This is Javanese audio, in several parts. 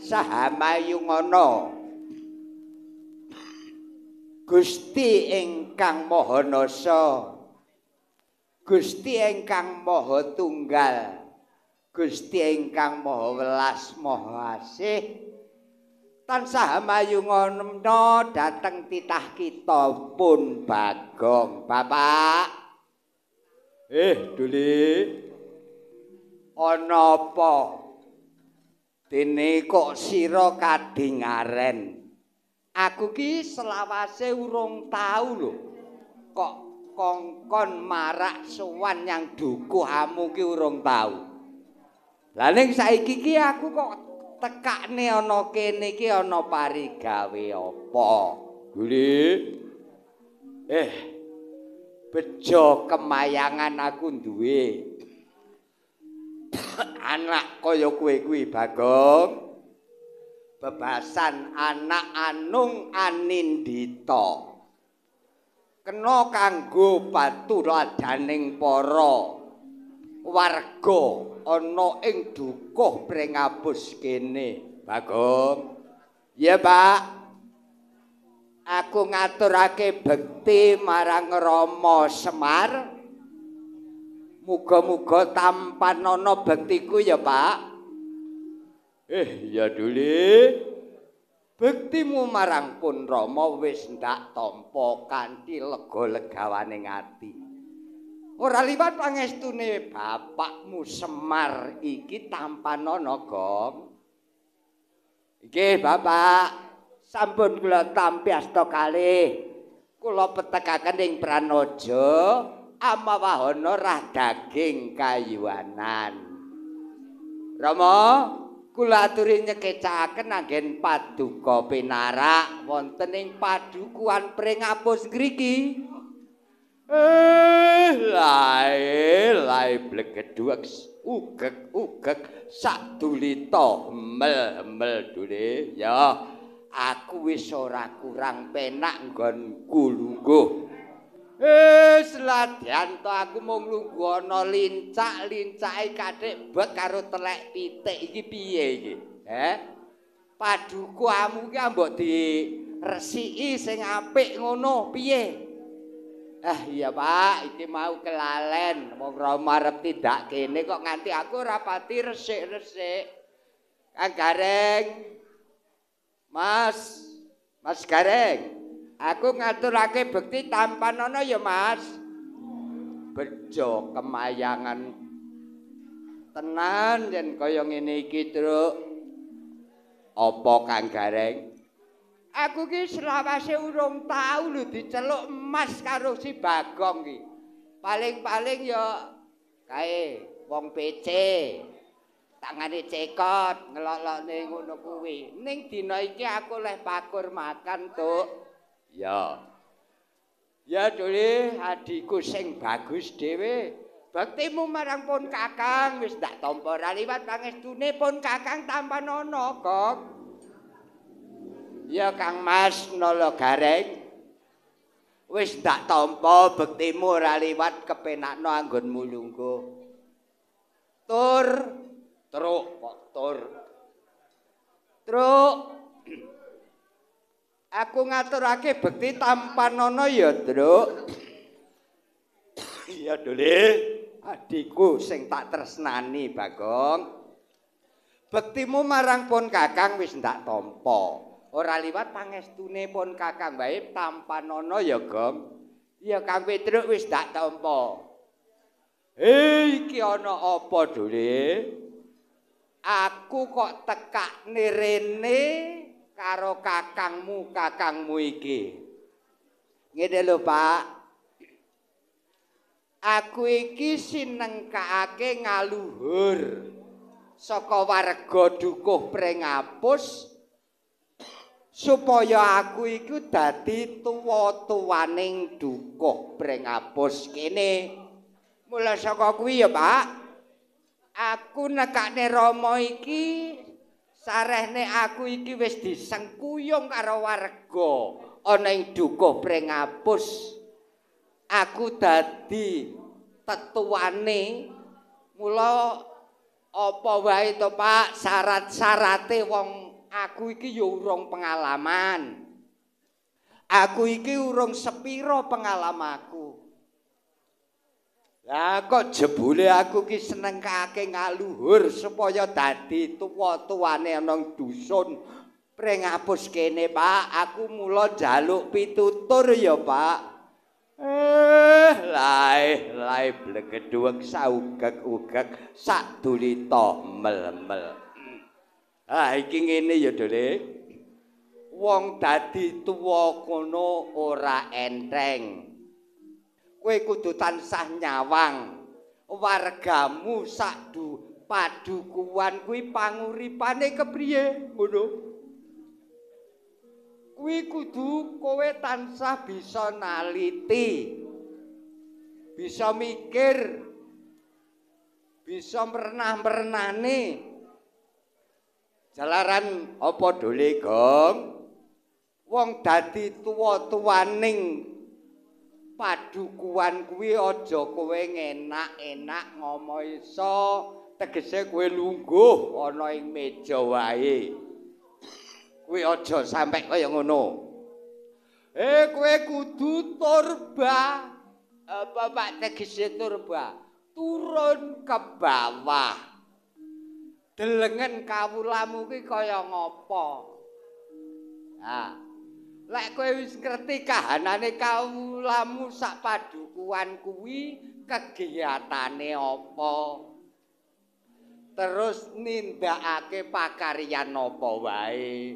saha mayungana Gusti ingkang Maha Nasa, Gusti ingkang Maha Tunggal, Gusti ingkang Maha Welas Maha Asih tansah mayungana dhateng titah kita pun Bagong. Bapak Duli ana apa dene kok sira kadingaren? Aku ki selawase urung tau lho. Kok kongkon marak sowan yang dukuhamu ki urung tau. Lah ning saiki ki aku kok tekakne ana kene iki ana parigawe apa? Guli. Bejo kemayangan aku duwe. Anak kaya kowe kuwi Bagong. Bebasan anak Anung Anindita kena kanggo patuladaning para warga ana ing dukuh Pringabus kene Bagong. Ya Pak, aku ngaturake bekti marang Rama Semar, muga-muga tampan ana bektiku ya Pak. Ya Duli, bektimu marang pun Rama wis ndak tampa kanthi lega-legawaning ati. Ora liwat pangestune bapakmu Semar iki tampan ana, Gong. Nggih, Bapak. Sampun kula tampi asta kalih. Kula petekaken ing Pranaja amawahana rah daging kayuanan. Rama, kula aturi nyekecaken anggen paduka pinarak wonten ing padukuhan Pringabus ngriki. Lae blegedhuek ugek sadulita hemel-hemel Dule. Ya, aku wis ora kurang penak nggonku lungguh. Seladyan to aku mung lungguh ana lincak-lincake kathik bet karo telek pitik iki piye iki? Padukamu ki ambok diresiki sing apik ngono piye? Iya Pak, iki mau kelalen wong Rama arep tindak kene kok nganti aku ora pati resik-resik. Kang Gareng. Mas Gareng. Aku ngaturake bekti tampan ana ya Mas. Bejo kemayangan tenan yen kaya ngene iki, Truk. Apa Kang Gareng? Aku ki selawase urung tau lho diceluk Mas karo si Bagong ki. Paling-paling ya kae wong PC. Tangane cekot ngelolokne ngono kuwi. Ning dina iki aku leh pakur makan, Tuk. Ya. Ya Duli, adikku sing bagus dhewe. Bektimu marang pun Kakang wis ndak tampa ora liwat pangestune pun Kakang tampan ana, Gong. Ya Kang Mas Nala Gareng. Wis ndak tampa bektimu ora liwat kepenakno anggonmu lungguh. Tur, Truk kok tur. Truk. Aku ngaturake bekti tampan ana ya, Truk. Iya, Duli. Adikku sing tak tresnani, Bagong. Bektimu marang pun Kakang wis ndak tampa. Ora liwat pangestune pun Kakang bae tampan ana ya, Gong. Ya Kang Petruk wis ndak tampa. Iki ana apa, Duli? Aku kok tekakne rene karo kakangmu iki. Ngene lho, Pak. Aku iki sinengkake ngaluhur saka warga dukuh Pringabus supaya aku iku dadi tuwa-tuwaning dukuh Pringabus kene. Mula saka kuwi ya, Pak. Aku nekakne Rama iki sarehne aku iki wis disengkuyung karo warga ana ing dukuh Pringabus. Aku dadi tetuane. Mula apa wae to Pak syarat-syarate wong aku iki ya urung pengalaman. Aku iki urung sepiro pengalamanku. Lah kok jebule aku ki seneng kake ngaluhur supaya dadi tuwa-tuwane ana dusun Pringapus kene, Pak. Aku mula njaluk pitutur ya, Pak. Lae blegedhuwek saugek-ugek sak dulita mel-mel. Iki ngene ya, Dole. Wong dadi tuwa kono ora enteng. Kowe kudu tansah nyawang wargamu sak padukuhan kuwi panguripane kepriye ngono. Kuwi kudu kowe tansah bisa naliti, bisa mikir, bisa merenah-merenane. Jalaran apa Dole, Gong? Wong dadi tuwa-tuwaning padukuhan kuwi aja kowe enak-enak ngomong iso tegese kowe lungguh ana ing meja wae. Kuwi aja sampe kaya ngono. Kowe kudu turba. Apa Pak tegese turba? Turun ke bawah. Delengen kawulamu ki kaya ngopo? Nah, lek kowe wis ngerti kahanane kawulamu sak padukuhan kuwi kegiatane apa? Terus nindakake pakaryan apa wae.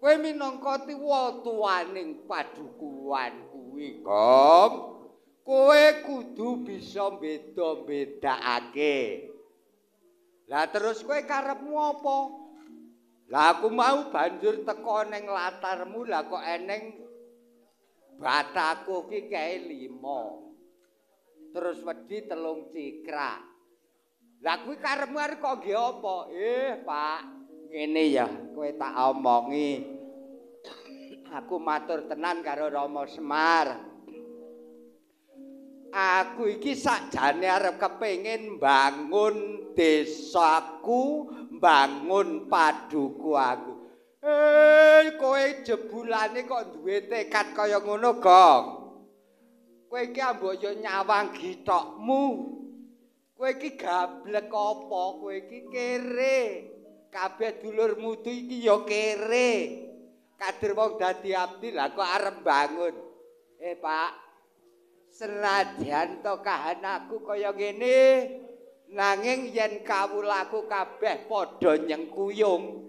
Kowe minangka tuwa-tuwaning padukuhan kuwi, Gom. Kowe kudu bisa beda-bedakake. Lah terus kowe karepmu apa? Lah aku mau banjur teko ning latarmu lah kok eneng bataku ki kae 5. Terus wedi 3 cikrak. Lah kuwi karepmu arep kok nggih apa? Pak, ngene ya kowe tak omongi. Aku matur tenan karo Rama Semar. Aku iki sakjane arep kepengin bangun desaku, bangun paduku aku. Kowe jebulane kok duwe tekad kaya ngono, Gong. Kowe iki ambok yo nyawang githokmu. Kowe iki gablek apa? Kowe iki kere. Kabeh dulurmu iki ya kere. Kader wong dadi abdi lah kok arep bangun. Pak, senajan to kahanku kaya ngene, nanging yen kawulaku kabeh padha nyengkuyung,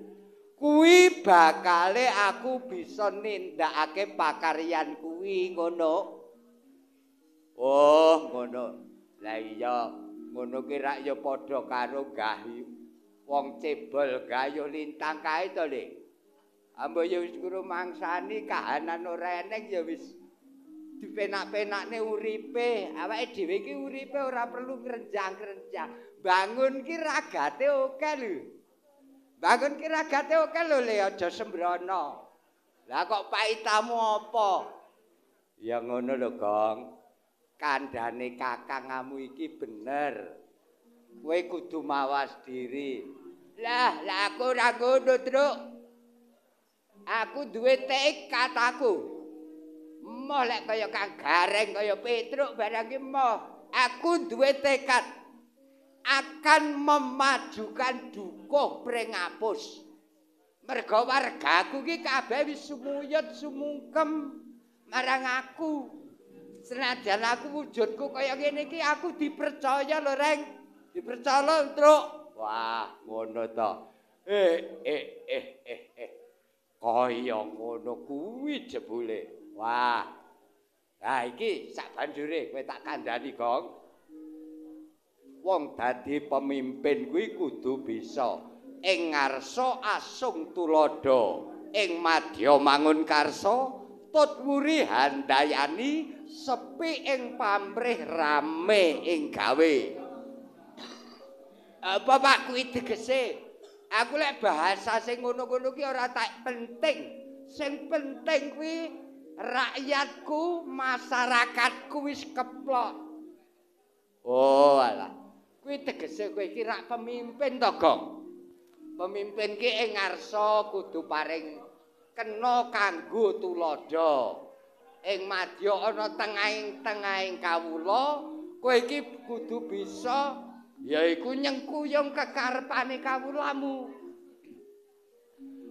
kuwi bakale aku bisa nindakake pakaryan kuwi ngono. Oh, ngono. Lah iya, ngono ki rak ya padha karo gahi wong cebol gayuh lintang kae to, Le. Ambo ya wis kuru mangsani kahanan ora eneng ya wis dipenak-penakne uripe. Awake dhewe iki uripe ora perlu ngrenjang-renjang. Bangun ki ragate oke lho. Bangun ki ragate oke lho, Le, aja sembrono. Lah kok paitamu apa? Ya ngono lho, Gong. Kandhane kakangmu iki bener. Kowe kudu mawas diri. Lah aku ora ngono, Truk. Aku duwe tekad aku. Moh lek kaya Kang Gareng kaya Petruk barang iki moh. Aku duwe tekad akan memajukan dukuh Pringapus. Merga wargaku iki kabeh wis sumuyut sumungkem marang aku. Senajan aku wujudku kaya ngene iki aku dipercaya lho, Reng. Dipercaya, Truk. Wah, ngono to. Kaya ngono kuwi jebule. Wah. Lah iki sak banjure kowe tak kandhani, Gong. Wong dadi pemimpin kuwi kudu bisa ing ngarsa asung tulodo, ing madya mangun karsa, tut wuri handayani, sepi ing pamrih rame ing gawe. Apa Pak kuwi tegese? Aku lek bahasa sing ngono-ngono ki ora tak penting. Sing penting kuwi rakyatku, masyarakatku wis keplok. Oh alah. Kuwi tegese kowe iki rak pemimpin to, Gong. Pemimpin ki ing ngarsa kudu paring kena kanggo tuladha. Ing madya ana tengahing kawula, kowe iki kudu bisa yaiku nyengkuyung kekarepane kawulamu.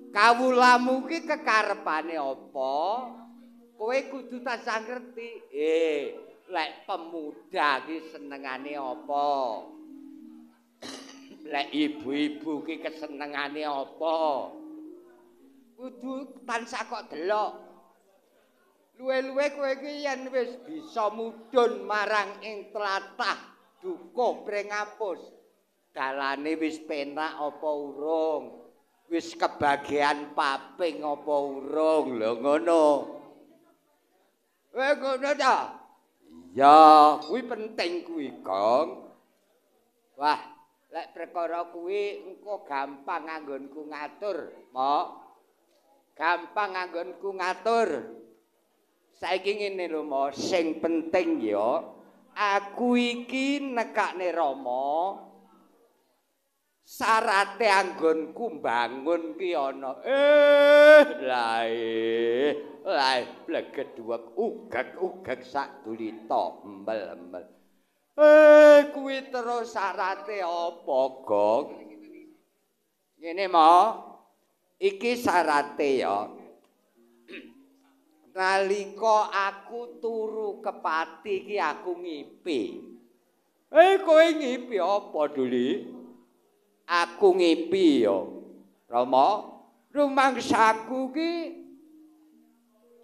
Kawulamu ki kekarepane apa? Kowe kudu tansah ngerti. Lek pemuda ki senengane apa? Lek ibu-ibu ki kesenengane apa? Kudu tansah kok delok. Luwe-luwe kowe iki yen wis bisa mudhun marang ing tlatah dukuh Pringapus. Dalane wis penak apa urung? Wis kebagian paping apa urung? Lho ngono. Ngono ta? Ya, kuwi penting kuwi, Gong. Wah, lek perkara kuwi engko gampang anggonku ngatur, Mok. Gampang anggonku ngatur. Saiki ngene lho, Mok, sing penting ya, aku iki nekakne Rama. Sarate anggonku mbangun ki ana bleget duwek ugek sak dulita embel-embel. Kuwi terus sarate apa, Gong? Ngene, Mo. Iki sarate ya. Nalika aku turu kepati ki aku ngipi. Kowe ngipi apa, Duli? Aku ngipi ya. Rama, rumangsaku ki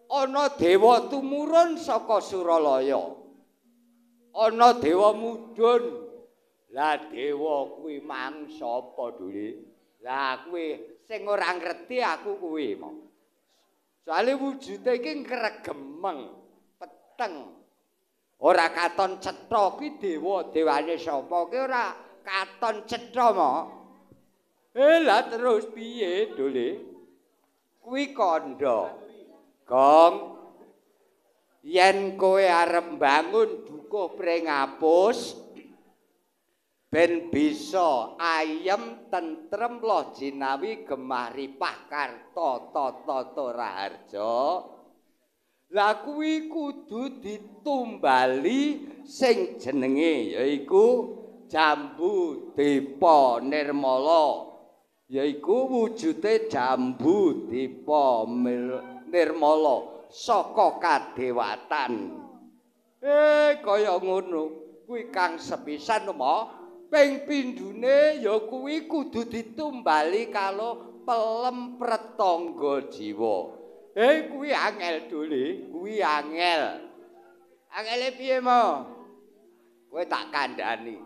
ana dewa tumurun saka Suralaya. Ana dewa mudhun. Lah dewa kuwi mang sapa, Duli? Lah kuwi sing ora ngerti aku kuwi, Mo. Soale wujude iki ngregemeng, peteng. Ora katon cetha kuwi dewa-dewane sapa ki ora katon cetha, Mo. Lah terus piye, Dole? Kuwi kandha. Gong, yen kowe arep mbangun dukuh Pringapus ben bisa ayem tentrem loh jinawi gemah ripah karta tata raharja. Lah kuwi kudu ditumbali sing jenenge yaiku Jambu Dipa Nirmala. Yaiku wujude Jambu Dipa Nirmala saka kadewatan. Kaya ngono. Kuwi kang sepisan, Mo. Ping pindune ya kuwi kudu ditumbali karo pelem pratangga jiwa. Kuwi angel, Duli, kuwi angel. Angele piye, Mo? Kowe tak kandhani.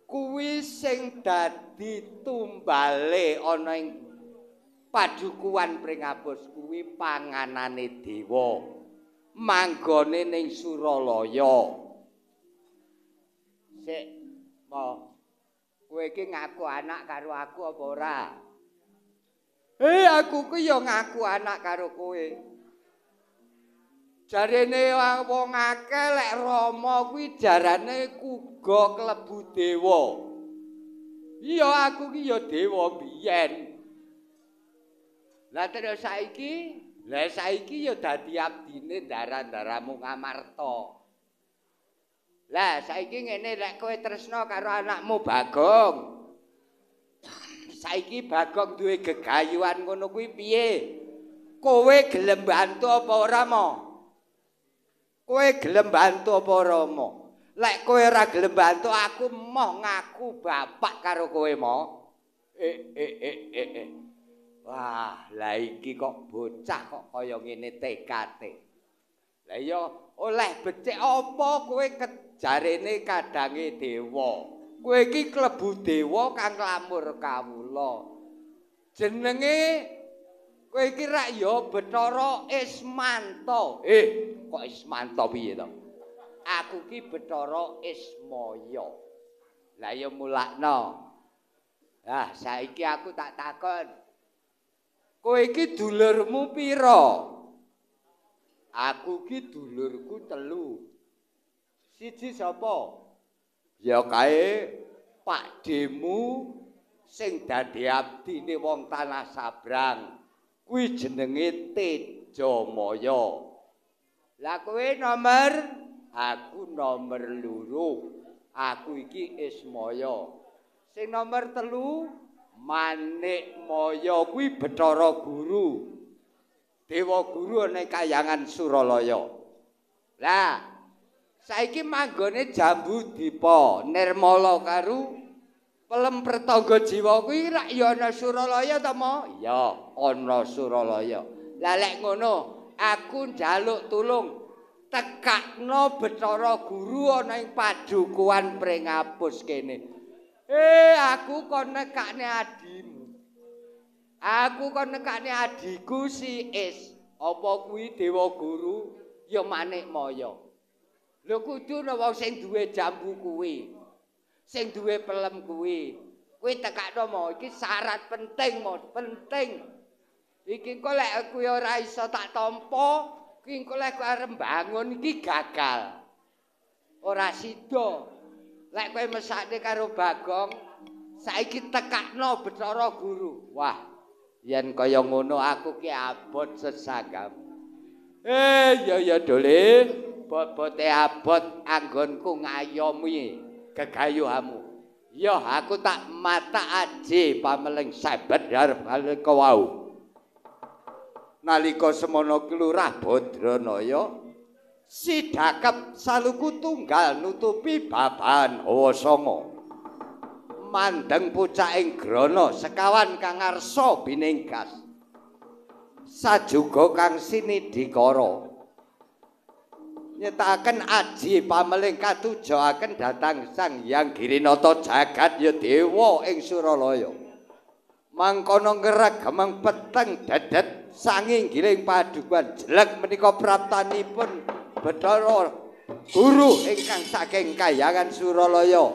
Kuwi sing dadi tumbale ana ing padukuhan Pringapus kuwi panganane dewa. Manggone ning Suralaya. Sik, Mo. Kowe iki ngaku anak karo aku apa ora? Aku ki ya ngaku anak karo kowe. Jarene wong akeh lek Rama kuwi jarane kuga klebu dewa. Iya aku ki ya dewa biyen. Lah terus saiki ya dadi abdine ndara-ndaramu Ngamarta. Lah saiki ngene lek kowe tresna karo anakmu Bagong. Saiki Bagong duwe gegayuhan ngono kuwi piye? Kowe gelem bantu apa ora, Mo? Kowe gelem bantu apa ora, Mo? Lek kowe ora gelem bantu aku moh ngaku bapak karo kowe, Mo. Wah, lah iki kok bocah kok kaya ngene tekate. Lah iya oleh becik apa kowe jarene kadange dewa. Kowe iki klebu dewa kang nglamur kawula. Jenenge kowe iki rak ya Bathara Ismanta. Kok Ismanta piye to? Aku ki Bathara Ismaya. Lah ya mulakno. Lah saiki aku tak takon. Kowe iki dulurmu pira? Aku ki dulurku 3. Siji sapa? Ya kae Pak Demu sing dadi abdine wong tanah sabrang kuwi jenenge Tejamaya. Lah kowe nomor aku nomor 2. Aku iki Ismaya. Sing nomor 3 Manikmaya kuwi Bathara Guru. Dewa Guru ana Kahyangan Suralaya. Lah saiki manggone Jambu Dipa Nirmala karo Pelem Pertangga Jiwa kuwi rak ya ana Suralaya ta, Mo? Ya, ana Suralaya. Lah lek ngono, aku njaluk tulung tekakno Bathara Guru ana ing padukuhan Pringapus kene. Aku kon nekakne adimu. Aku kon nekakne adiku si Is. Apa kuwi Dewa Guru ya Manikmaya. Lho kudu ana wong sing duwe jambu kuwi. Sing duwe pelem kuwi. Kuwi tekakno mo iki syarat penting mo, penting. Iki kok lek kuwi ora iso tak tampa, iki kok lek arep mbangun iki gagal. Ora sida. Lek kowe mesakne karo Bagong, saiki tekakno Bathara Guru. Wah, yen kaya ngono aku ki abot sesagam. Ya dole, bobote abot anggonku ngayomi gegayuhanmu. Ya aku tak mata aji pameling sebet arep nalika wau. Nalika semono Kelurah Badranaya sidakep saluku tunggal nutupi babahan hawa sanga. Mandeng pucaking grana sekawan kang ngarsa biningkas. Sajuga kang sinidikara. Nyetaken aji pameling katujoaken dhateng Sang Hyang Girinata jagat ya dewa ing Suralaya. Mangkono ngregemeng peteng dedet sanginggiling padukuhan jelek menika praptanipun Bathara Guru ingkang saking Kahyangan Suralaya.